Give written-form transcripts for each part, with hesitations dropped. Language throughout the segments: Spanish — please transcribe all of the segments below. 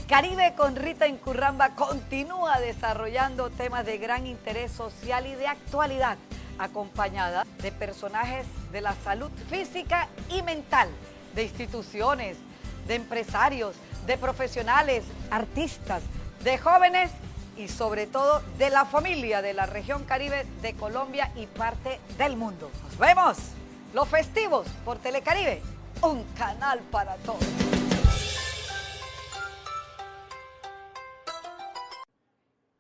Caribe con Rita Incurramba continúa desarrollando temas de gran interés social y de actualidad, acompañada de personajes de la salud física y mental, de instituciones, de empresarios, de profesionales, artistas, de jóvenes y sobre todo de la familia de la región Caribe de Colombia y parte del mundo. Nos vemos los festivos por Telecaribe, un canal para todos.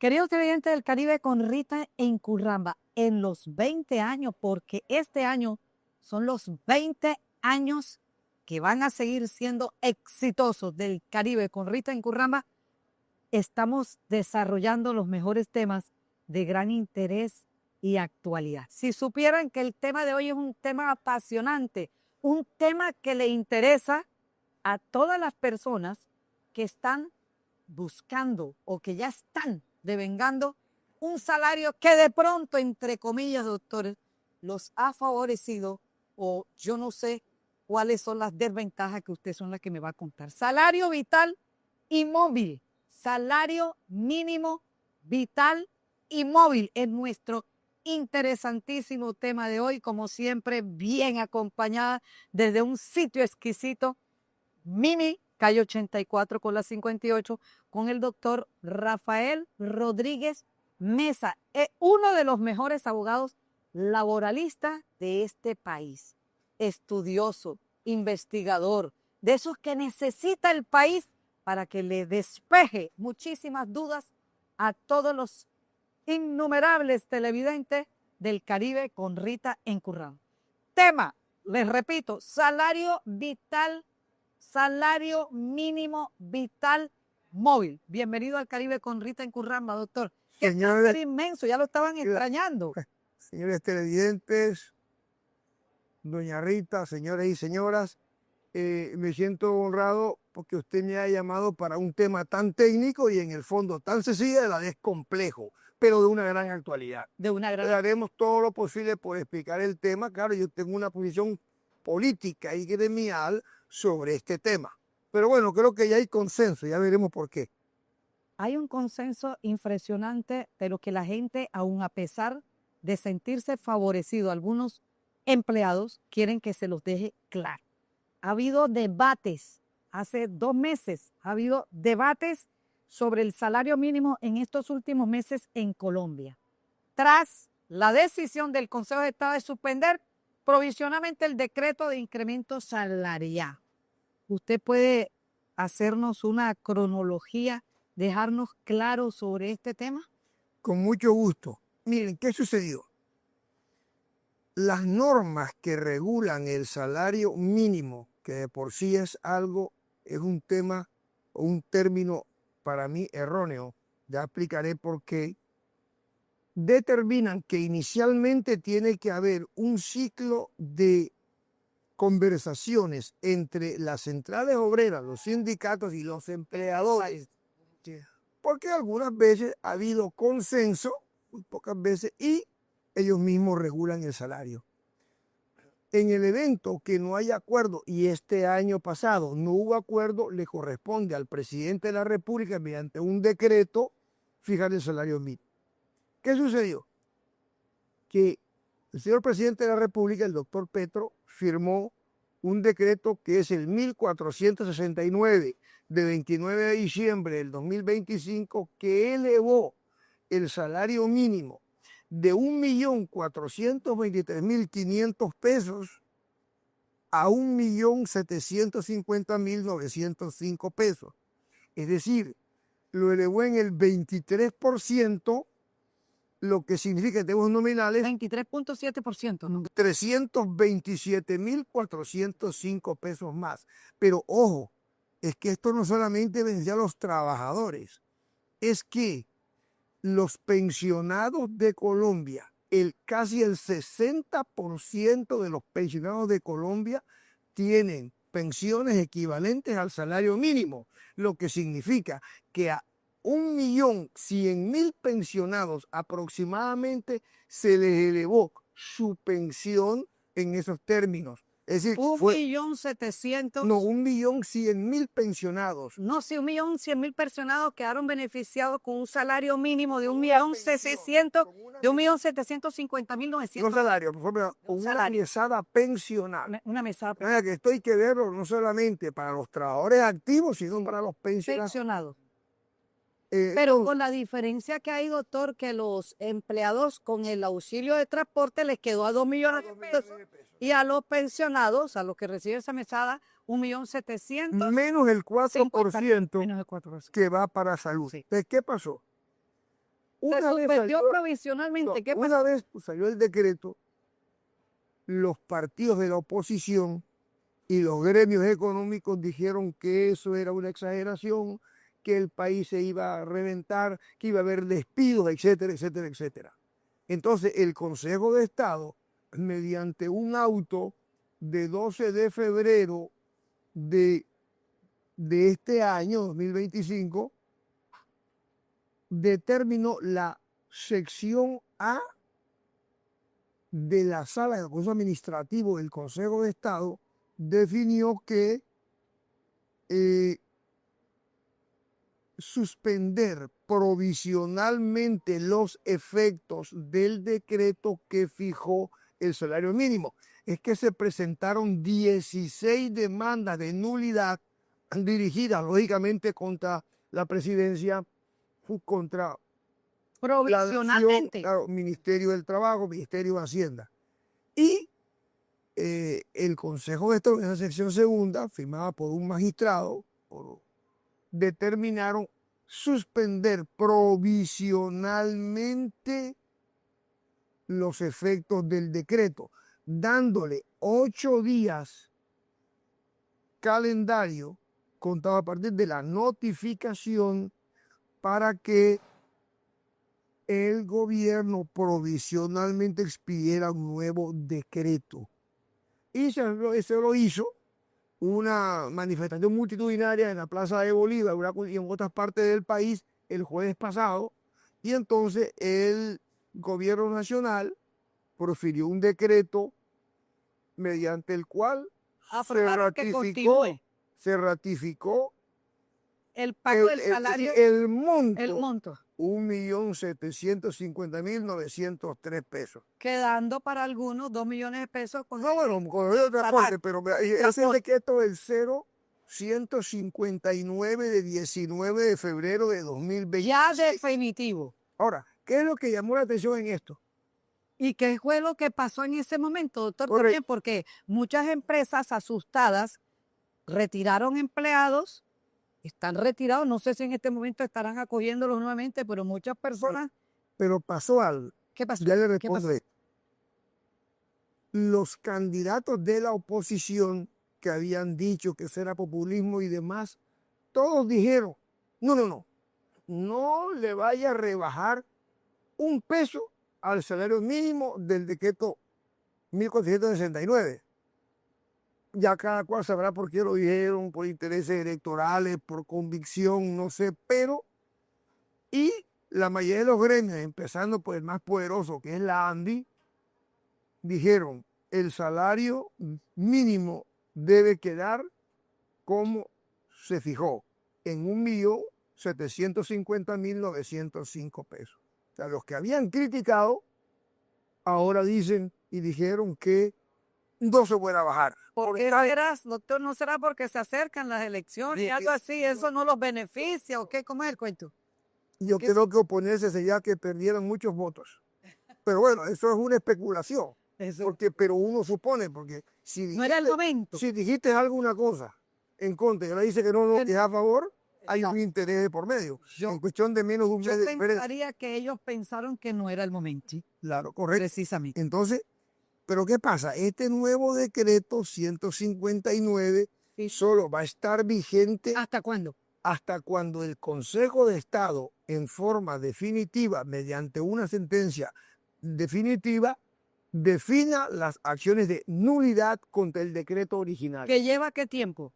Queridos televidentes del Caribe con Rita Incurramba, en los 20 años, porque este año son los 20 años que van a seguir siendo exitosos del Caribe con Rita Incurramba, estamos desarrollando los mejores temas de gran interés y actualidad. Si supieran que el tema de hoy es un tema apasionante, un tema que le interesa a todas las personas que están buscando o que ya están devengando un salario que de pronto, entre comillas, doctores, los ha favorecido o yo no sé cuáles son las desventajas que usted son las que me va a contar. Salario vital y móvil, salario mínimo vital y móvil es nuestro interesantísimo tema de hoy, como siempre, bien acompañada desde un sitio exquisito, Mimi, calle 84 con la 58, con el doctor Rafael Rodríguez Mesa, uno de los mejores abogados laboralistas de este país, estudioso, investigador, de esos que necesita el país para que le despeje muchísimas dudas a todos los innumerables televidentes del Caribe con Rita Incurramba. Tema, les repito, salario vital, salario mínimo vital móvil. Bienvenido al Caribe con Rita Incurramba, doctor. Señores, Es inmenso, ya lo estaban extrañando. señores televidentes, doña Rita, señores y señoras, me siento honrado porque usted me ha llamado para un tema tan técnico y en el fondo tan sencillo, a la vez complejo, pero de una gran actualidad. De una gran... Haremos todo lo posible por explicar el tema. Claro, yo tengo una posición política y gremial sobre este tema. Pero bueno, creo que ya hay consenso, ya veremos por qué. Hay un consenso impresionante, pero que la gente, aun a pesar de sentirse favorecido, algunos empleados quieren que se los deje claro. Ha habido debates, hace 2 meses, ha habido debates sobre el salario mínimo en estos últimos meses en Colombia. Tras la decisión del Consejo de Estado de suspender provisionalmente el decreto de incremento salarial. ¿Usted puede hacernos una cronología, dejarnos claro sobre este tema? Con mucho gusto. Miren, ¿qué sucedió? Las normas que regulan el salario mínimo, que de por sí es algo, es un tema o un término para mí erróneo, ya explicaré por qué, determinan que inicialmente tiene que haber un ciclo de conversaciones entre las centrales obreras, los sindicatos y los empleadores, porque algunas veces ha habido consenso, muy pocas veces, y ellos mismos regulan el salario. En el evento que no haya acuerdo, y este año pasado no hubo acuerdo, le corresponde al presidente de la República, mediante un decreto, fijar el salario mínimo. ¿Qué sucedió? Que el señor presidente de la República, el doctor Petro, firmó un decreto que es el 1469 de 29 de diciembre del 2025, que elevó el salario mínimo de 1.423.500 pesos a 1.750.905 pesos. Es decir, lo elevó en el 23%, lo que significa en términos nominales 23.7%, ¿no? 327.405 pesos más. Pero ojo, es que esto no solamente beneficia a los trabajadores, es que los pensionados de Colombia, casi el 60% de los pensionados de Colombia tienen pensiones equivalentes al salario mínimo, lo que significa que a 1.100.000 pensionados aproximadamente se les elevó su pensión en esos términos. Es decir, Un fue, millón setecientos. no, 1.100.000 pensionados. No, sí, 1.100.000 pensionados quedaron beneficiados con un salario mínimo de Con una pensión, 1.600.000, con una de mes- 1.750.900. no salario, por ejemplo, con una salario. mesada pensional. Una mesada O sea, que esto hay que verlo no solamente para los trabajadores activos, sino para los pensionados. pensionados. Eh, Pero con la diferencia que hay, doctor, que los empleados con el auxilio de transporte les quedó a 2 millones de pesos y a los pensionados, a los que reciben esa mesada, 1.700.000. menos el 4% Menos de 4%. que va para salud. Sí. Entonces, ¿qué pasó? Se Una vez suspendió salió, provisionalmente. no, ¿Qué pasó? una vez salió el decreto, los partidos de la oposición y los gremios económicos dijeron que eso era una exageración, que el país se iba a reventar, que iba a haber despidos, etcétera, etcétera, etcétera. Entonces el Consejo de Estado, mediante un auto de 12 de febrero de este año, 2025, determinó la sección A de la Sala del Consejo Administrativo del Consejo de Estado, definió que suspender provisionalmente los efectos del decreto que fijó el salario mínimo. Es que se presentaron 16 demandas de nulidad dirigidas, lógicamente, contra la presidencia, contra Provisionalmente. claro, Ministerio del Trabajo, Ministerio de Hacienda. Y el Consejo de Estado, en esa sección segunda, firmada por un magistrado, determinaron suspender provisionalmente los efectos del decreto, dándole 8 días calendario contado a partir de la notificación para que el gobierno provisionalmente expidiera un nuevo decreto. Y se lo hizo una manifestación multitudinaria en la Plaza de Bolívar y en otras partes del país el jueves pasado, y entonces el gobierno nacional profirió un decreto mediante el cual se ratificó el pago del salario, el monto, 1.750.903 pesos. Quedando para algunos 2 millones de pesos. No, bueno, con el transporte, pero ese decreto del 0159 de 19 de febrero de 2020. Ya definitivo. Ahora, ¿qué es lo que llamó la atención en esto? ¿Y qué fue lo que pasó en ese momento, doctor? También porque muchas empresas asustadas retiraron empleados, están retirados, no sé si en este momento estarán acogiéndolos nuevamente, pero muchas personas... Pero pasó algo. ¿Qué pasó? Ya le respondo. Los candidatos de la oposición que habían dicho que eso era populismo y demás, todos dijeron, no le vaya a rebajar un peso al salario mínimo del decreto 1469. Ya cada cual sabrá por qué lo dijeron, por intereses electorales, por convicción, no sé, pero y la mayoría de los gremios, empezando por el más poderoso, que es la ANDI, dijeron, el salario mínimo debe quedar como se fijó, en 1.750.905 pesos. O sea, los que habían criticado, ahora dicen y dijeron que no se puede bajar. ¿Por qué será, doctor? ¿No será porque se acercan las elecciones y algo así? ¿Eso no los beneficia o qué? ¿Cómo es el cuento? Yo creo que oponerse sería que perdieran muchos votos. Pero bueno, eso es una especulación. Pero uno supone, porque si dijiste, no era el momento. Si dijiste alguna cosa en contra y ahora dice que no, que es a favor, hay un interés de por medio. En cuestión de menos de un mes de diferencia. Yo pensaría que ellos pensaron que no era el momento. Claro, correcto. Precisamente. Entonces, ¿pero qué pasa? Este nuevo decreto 159 solo va a estar vigente. ¿Hasta cuándo? Hasta cuando el Consejo de Estado, en forma definitiva, mediante una sentencia definitiva, defina las acciones de nulidad contra el decreto original. ¿Que lleva qué tiempo?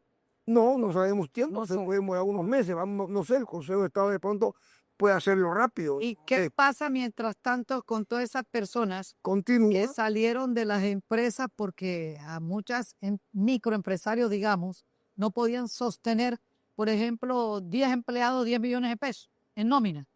No sabemos tiempo, se puede demorar unos meses, no sé, el Consejo de Estado de pronto puede hacerlo rápido. ¿Y qué pasa mientras tanto con todas esas personas que Continúa. salieron de las empresas porque a muchas microempresarios, digamos, no podían sostener, por ejemplo, 10 empleados, 10 millones de pesos en nómina?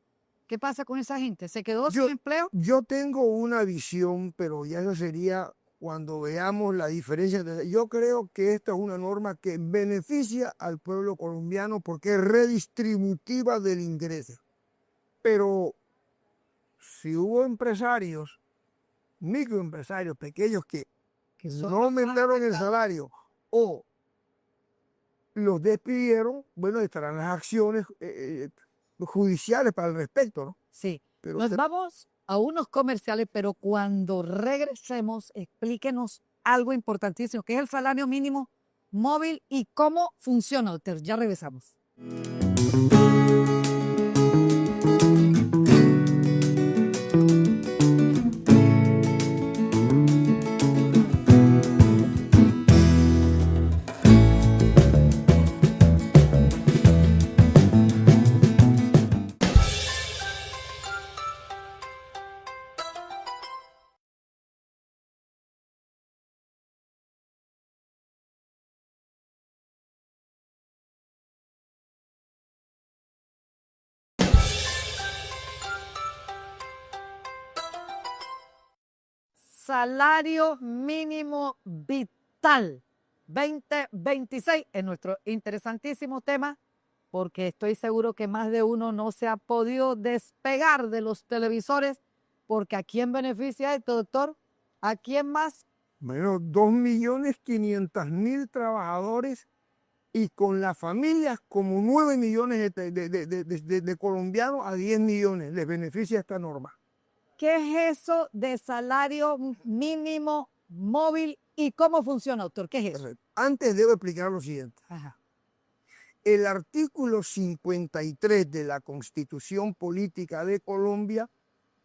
¿Qué pasa con esa gente? ¿Se quedó sin empleo? Yo tengo una visión, pero ya eso sería cuando veamos la diferencia. Yo creo que esta es una norma que beneficia al pueblo colombiano porque es redistributiva del ingreso. Pero si hubo empresarios, microempresarios pequeños que son no aumentaron el salario o los despidieron, bueno, estarán las acciones judiciales para el respecto, ¿no? Sí. Pero Nos vamos a unos comerciales, pero cuando regresemos, explíquenos algo importantísimo, que es el salario mínimo móvil y cómo funciona, doctor. Ya regresamos. Salario mínimo vital 2026 es nuestro interesantísimo tema, porque estoy seguro que más de uno no se ha podido despegar de los televisores, porque ¿a quién beneficia esto, doctor? ¿A quién más? Bueno, 2.500.000 trabajadores y con las familias como 9 millones de colombianos a 10 millones les beneficia esta norma. ¿Qué es eso de salario mínimo móvil y cómo funciona, doctor? ¿Qué es eso? Antes debo explicar lo siguiente. Ajá. El artículo 53 de la Constitución Política de Colombia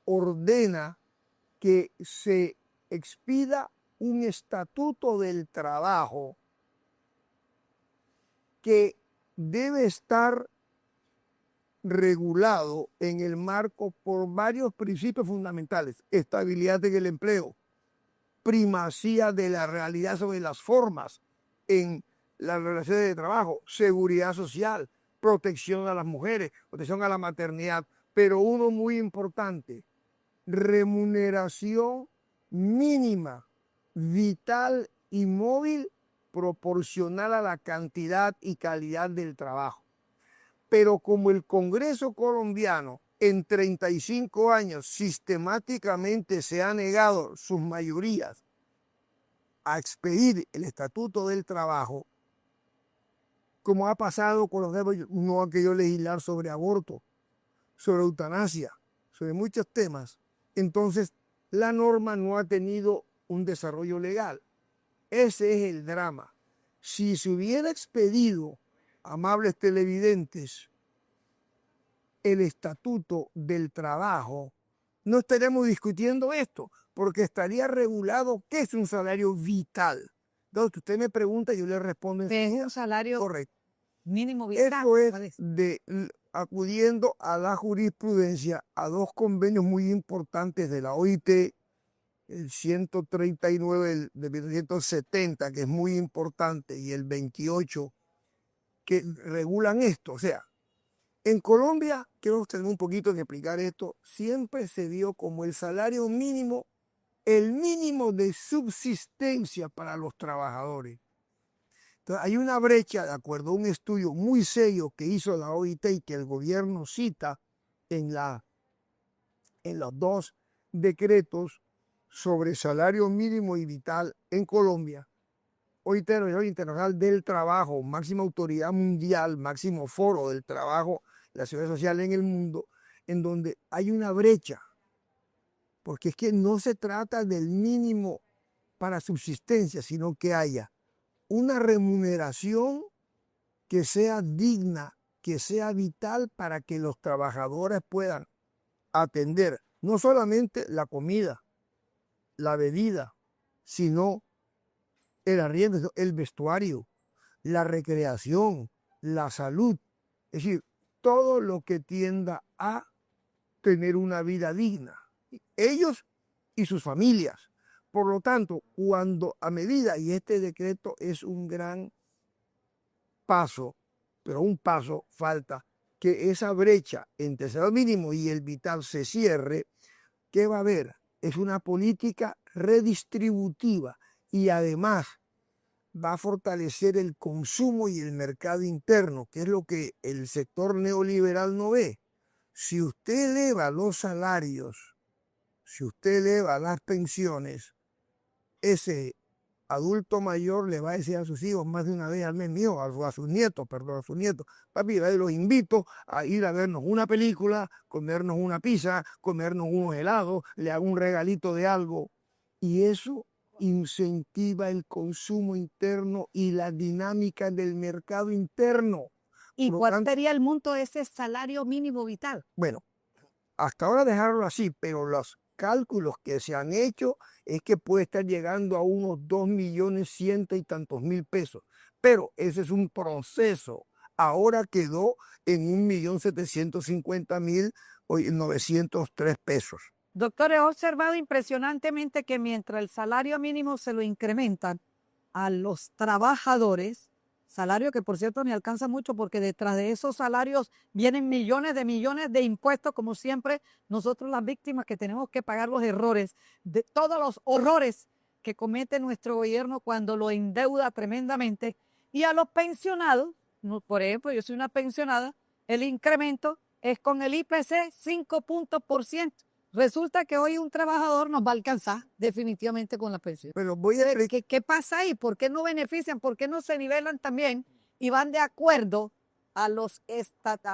ordena que se expida un estatuto del trabajo que debe estar regulado en el marco por varios principios fundamentales: estabilidad en el empleo, primacía de la realidad sobre las formas en las relaciones de trabajo, seguridad social, protección a las mujeres, protección a la maternidad, pero uno muy importante: remuneración mínima, vital y móvil proporcional a la cantidad y calidad del trabajo. Pero como el Congreso colombiano en 35 años sistemáticamente se ha negado sus mayorías a expedir el Estatuto del Trabajo, como ha pasado con los debates, no ha querido legislar sobre aborto, sobre eutanasia, sobre muchos temas, entonces la norma no ha tenido un desarrollo legal. Ese es el drama. Si se hubiera expedido, amables televidentes, el Estatuto del Trabajo, no estaríamos discutiendo esto, porque estaría regulado qué es un salario vital. Entonces, usted me pregunta y yo le respondo. Es un salario correcto. mínimo vital. Eso es acudiendo a la jurisprudencia, a dos convenios muy importantes de la OIT, el 139 de 1970, que es muy importante, y el 28, que regulan esto. O sea, en Colombia, quiero tener un poquito de explicar esto, siempre se dio como el salario mínimo, el mínimo de subsistencia para los trabajadores. Entonces, hay una brecha, de acuerdo a un estudio muy serio que hizo la OIT y que el gobierno cita en los dos decretos sobre salario mínimo y vital en Colombia. OIT, Organización Internacional del Trabajo, máxima autoridad mundial, máximo foro del trabajo, la seguridad social en el mundo, en donde hay una brecha, porque es que no se trata del mínimo para subsistencia, sino que haya una remuneración que sea digna, que sea vital para que los trabajadores puedan atender no solamente la comida, la bebida, sino el arriendo, el vestuario, la recreación, la salud, es decir, todo lo que tienda a tener una vida digna. Ellos y sus familias. Por lo tanto, cuando a medida, y este decreto es un gran paso, pero un paso falta, que esa brecha entre el salario mínimo y el vital se cierre, ¿qué va a haber? Es una política redistributiva y además va a fortalecer el consumo y el mercado interno, que es lo que el sector neoliberal no ve. Si usted eleva los salarios, si usted eleva las pensiones, ese adulto mayor le va a decir a sus hijos más de una vez al mes mío, a sus nietos, perdón, a sus nietos, papi, los invito a ir a vernos una película, comernos una pizza, comernos unos helados, le hago un regalito de algo. Y eso incentiva el consumo interno y la dinámica del mercado interno. ¿Y Por lo cuál tanto, sería el monto de ese salario mínimo vital? bueno, hasta ahora dejarlo así, pero los cálculos que se han hecho es que puede estar llegando a unos 2.100.000 y tantos mil pesos. Pero ese es un proceso. Ahora quedó en 1.750.903 pesos. Doctor, he observado impresionantemente que mientras el salario mínimo se lo incrementan a los trabajadores, salario que por cierto ni alcanza mucho porque detrás de esos salarios vienen millones de impuestos, como siempre, nosotros las víctimas que tenemos que pagar los errores, de todos los horrores que comete nuestro gobierno cuando lo endeuda tremendamente, y a los pensionados, por ejemplo, yo soy una pensionada, el incremento es con el IPC 5 puntos por ciento. Resulta que hoy un trabajador nos va a alcanzar definitivamente con la pensión. Pero voy a ¿Qué pasa ahí? ¿Por qué no benefician? ¿Por qué no se nivelan también y van de acuerdo a los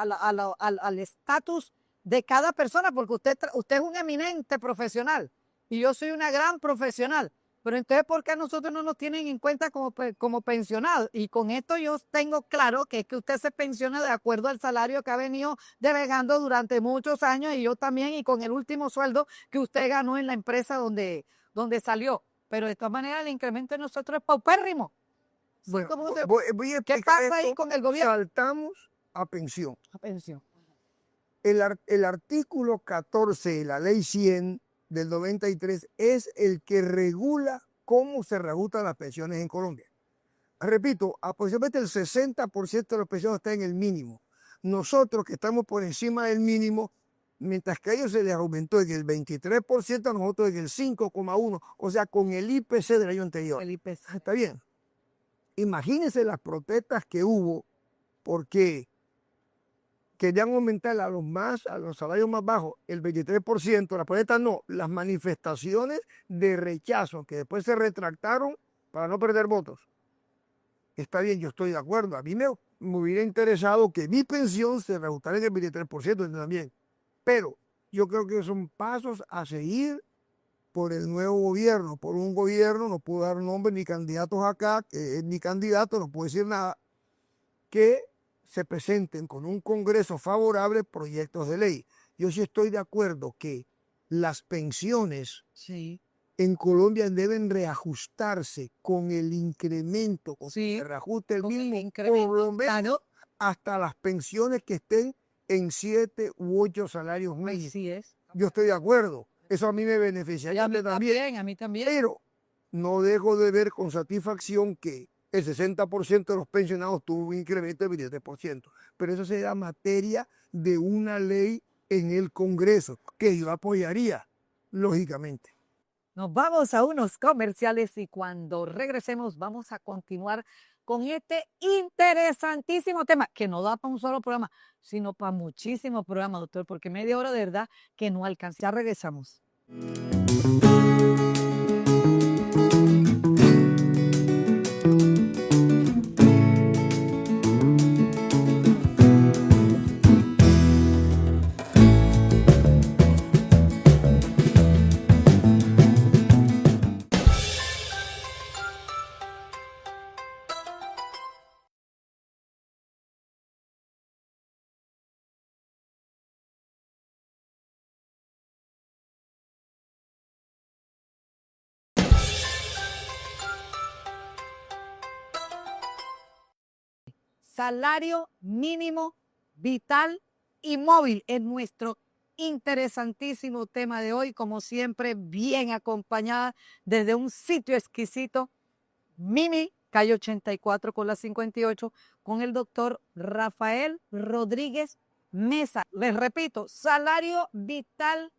al estatus de cada persona? Porque usted es un eminente profesional y yo soy una gran profesional. Pero entonces, ¿por qué a nosotros no nos tienen en cuenta como pensionados? Y con esto yo tengo claro que es que usted se pensiona de acuerdo al salario que ha venido devengando durante muchos años y yo también, y con el último sueldo que usted ganó en la empresa donde salió. Pero de todas maneras el incremento de nosotros es paupérrimo. Bueno, ¿Cómo usted- voy a ¿Qué explicar pasa ahí esto. con el gobierno? Saltamos a pensión. La pensión. El artículo 14 de la ley 100 del 93 es el que regula cómo se reajustan las pensiones en Colombia. Repito, aproximadamente el 60% de los pensiones está en el mínimo. Nosotros que estamos por encima del mínimo, mientras que a ellos se les aumentó en el 23%, a nosotros en el 5,1%, o sea, con el IPC del año anterior. El IPC. Está bien. Imagínense las protestas que hubo porque querían aumentar a los salarios más bajos el 23%, las protestas no, las manifestaciones de rechazo que después se retractaron para no perder votos. Está bien, yo estoy de acuerdo. A mí me hubiera interesado que mi pensión se reajustara en el 23% también. Pero yo creo que son pasos a seguir por el nuevo gobierno. Por un gobierno, no puedo dar nombres ni candidatos acá, que es mi candidato, no puedo decir nada, que se presenten con un Congreso favorable proyectos de ley. Yo sí estoy de acuerdo que las pensiones Sí. en Colombia deben reajustarse con el incremento, con Sí, el reajuste del con el mínimo, incremento. por lo menos Claro, hasta las pensiones que estén en 7 u 8 salarios mínimos. así es. Yo estoy de acuerdo. Eso a mí me Y beneficiaría a mí también. también, a mí también. Pero no dejo de ver con satisfacción que el 60% de los pensionados tuvo un incremento del 23%. Pero eso será materia de una ley en el Congreso, que yo apoyaría, lógicamente. Nos vamos a unos comerciales y cuando regresemos vamos a continuar con este interesantísimo tema que no da para un solo programa, sino para muchísimos programas, doctor, porque media hora de verdad que no alcanza. Ya regresamos. Salario mínimo vital y móvil es nuestro interesantísimo tema de hoy, como siempre, bien acompañada desde un sitio exquisito, Mimi, calle 84 con la 58, con el doctor Rafael Rodríguez Mesa. Les repito, salario vital,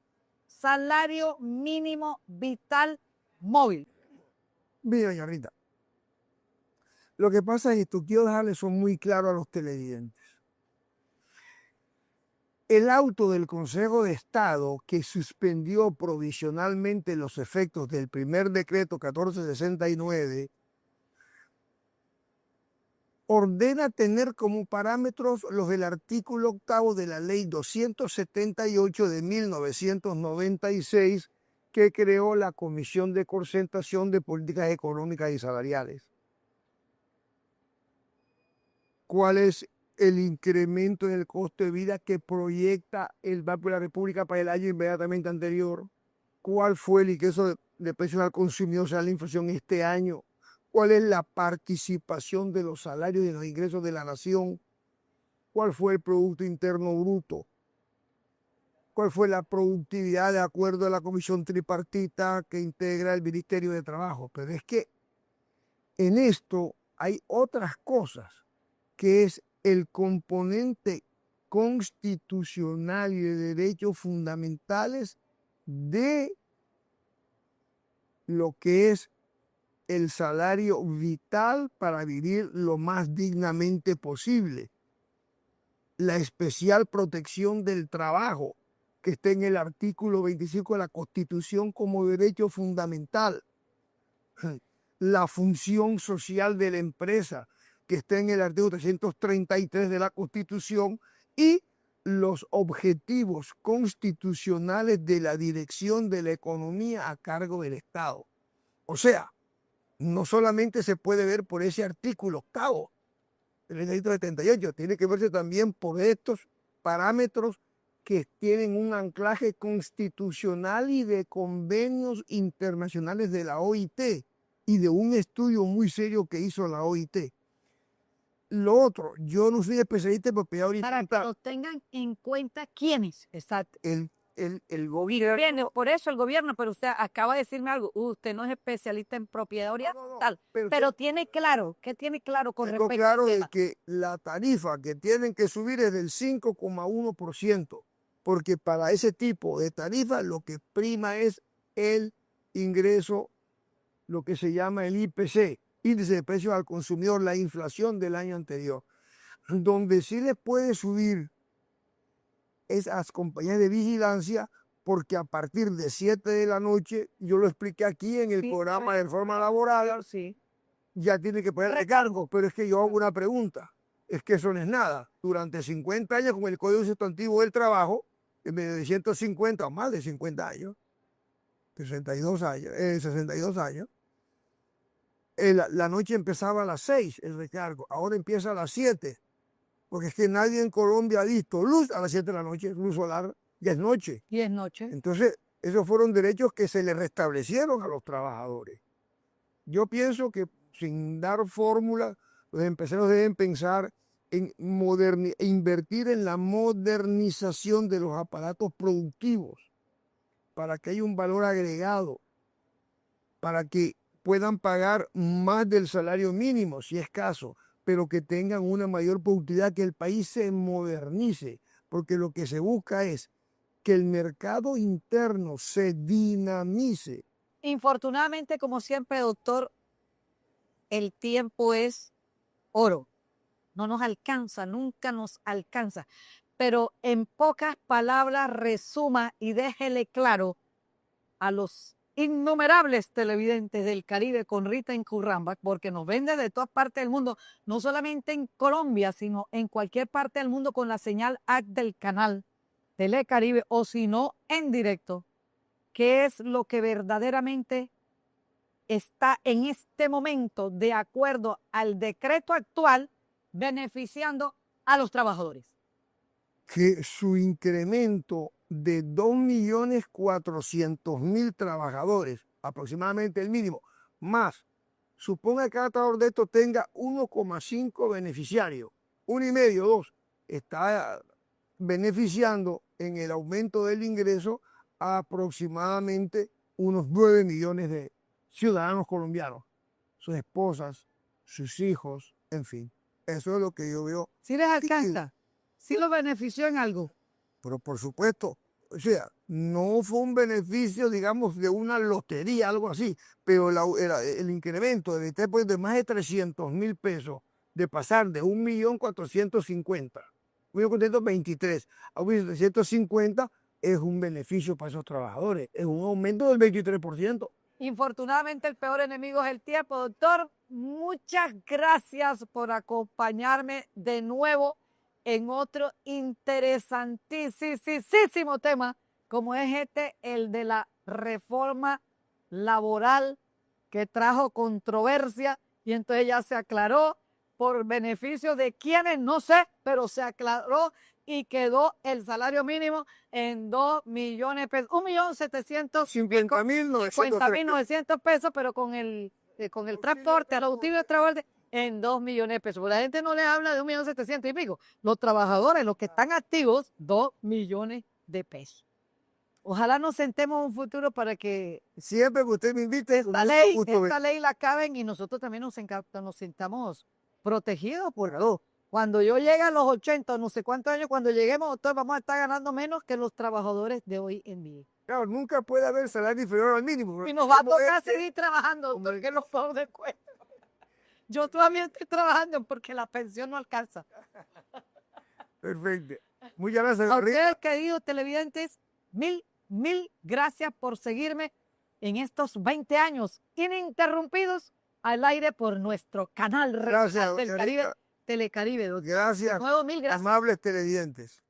salario mínimo vital móvil. Mira, doña Rita, lo que pasa es esto, quiero dejarles eso muy claro a los televidentes. El auto del Consejo de Estado que suspendió provisionalmente los efectos del primer decreto 1469 ordena tener como parámetros los del artículo 8 de la ley 278 de 1996 que creó la Comisión de Concertación de Políticas Económicas y Salariales. ¿Cuál es el incremento en el costo de vida que proyecta el Banco de la República para el año inmediatamente anterior? ¿Cuál fue el ingreso de precios al consumidor, o sea, la inflación este año? ¿Cuál es la participación de los salarios y los ingresos de la nación? ¿Cuál fue el Producto Interno Bruto? ¿Cuál fue la productividad de acuerdo a la comisión tripartita que integra el Ministerio de Trabajo? Pero es que en esto hay otras cosas, que es el componente constitucional y de derechos fundamentales de lo que es el salario vital para vivir lo más dignamente posible. La especial protección del trabajo, que está en el artículo 25 de la Constitución como derecho fundamental. La función social de la empresa, que está en el artículo 333 de la Constitución, y los objetivos constitucionales de la dirección de la economía a cargo del Estado. O sea, no solamente se puede ver por ese artículo 8 del 1978, tiene que verse también por estos parámetros que tienen un anclaje constitucional y de convenios internacionales de la OIT y de un estudio muy serio que hizo la OIT. Lo otro, yo no soy especialista en propiedad Para que horizontal. lo tengan en cuenta quiénes. Exacto. El gobierno. Bien, por eso el gobierno, pero usted acaba de decirme algo. Usted no es especialista en propiedad horizontal, pero tiene claro, ¿qué tiene claro con Tengo respecto claro al de tema? que la tarifa que tienen que subir es del 5,1%, porque para ese tipo de tarifa lo que prima es el ingreso, lo que se llama el IPC, índice de precios al consumidor, la inflación del año anterior. Donde sí les puede subir es a las compañías de vigilancia, porque a partir de 7 de la noche, yo lo expliqué aquí en el programa de reforma laboral, Sí. ya tiene que poner recargo, pero es que yo hago una pregunta, es que eso no es nada. Durante 50 años con el Código Sustantivo del Trabajo, en medio de 150 o más de 50 años, 62 años, la noche empezaba a las 6 el recargo, ahora empieza a las 7, porque es que nadie en Colombia ha visto luz a las 7 de la noche, luz solar, ya es noche. Y es noche. Entonces, esos fueron derechos que se le restablecieron a los trabajadores. Yo pienso que sin dar fórmula, los empresarios deben pensar en invertir en la modernización de los aparatos productivos para que haya un valor agregado, para que puedan pagar más del salario mínimo, si es caso, pero que tengan una mayor productividad, que el país se modernice, porque lo que se busca es que el mercado interno se dinamice. Infortunadamente, como siempre, doctor, el tiempo es oro. No nos alcanza, nunca nos alcanza. Pero en pocas palabras, resuma y déjele claro a los innumerables televidentes del Caribe con Rita Incurramba, porque nos vende de todas partes del mundo, no solamente en Colombia, sino en cualquier parte del mundo con la señal AC del canal Telecaribe, o si no, en directo, qué es lo que verdaderamente está en este momento de acuerdo al decreto actual beneficiando a los trabajadores. Que su incremento de 2.400.000 trabajadores, aproximadamente el mínimo, más, suponga que cada trabajador de estos tenga 1,5 beneficiarios, 1,5, 2, está beneficiando en el aumento del ingreso a aproximadamente unos 9 millones de ciudadanos colombianos, sus esposas, sus hijos, en fin. Eso es lo que yo veo. ¿Sí les alcanza? ¿Sí lo benefició en algo? Pero por supuesto, o sea, no fue un beneficio, digamos, de una lotería, algo así, pero el incremento después de más de 300.000 pesos, de pasar de 1.450.000, 1.423.000 a 1.750.000, es un beneficio para esos trabajadores, es un aumento del 23%. Infortunadamente el peor enemigo es el tiempo. Doctor, muchas gracias por acompañarme de nuevo en otro interesantísimo tema, como es el de la reforma laboral que trajo controversia y entonces ya se aclaró por beneficio de quienes, no sé, pero se aclaró y quedó el salario mínimo en 2 millones de pesos, 1.750.900 pesos, pero con el transporte, al auxilio de transporte, en 2 millones de pesos. Porque la gente no le habla de 1.700.000 y pico. Los trabajadores, los que están activos, 2 millones de pesos. Ojalá nos sentemos en un futuro para que siempre que usted me invite, esta ley la acaben y nosotros también nos sintamos protegidos por algo. Cuando yo llegue a los 80, no sé cuántos años, cuando lleguemos, doctor, vamos a estar ganando menos que los trabajadores de hoy en día. Claro, nunca puede haber salario inferior al mínimo. Y nos va a tocar seguir trabajando, doctor, que nos podemos de cuenta. Yo todavía estoy trabajando porque la pensión no alcanza. Perfecto. Muchas gracias. A ustedes, queridos televidentes, mil gracias por seguirme en estos 20 años ininterrumpidos al aire por nuestro canal Gracias, del Caribe, Telecaribe. Gracias, de nuevo, mil gracias. amables televidentes.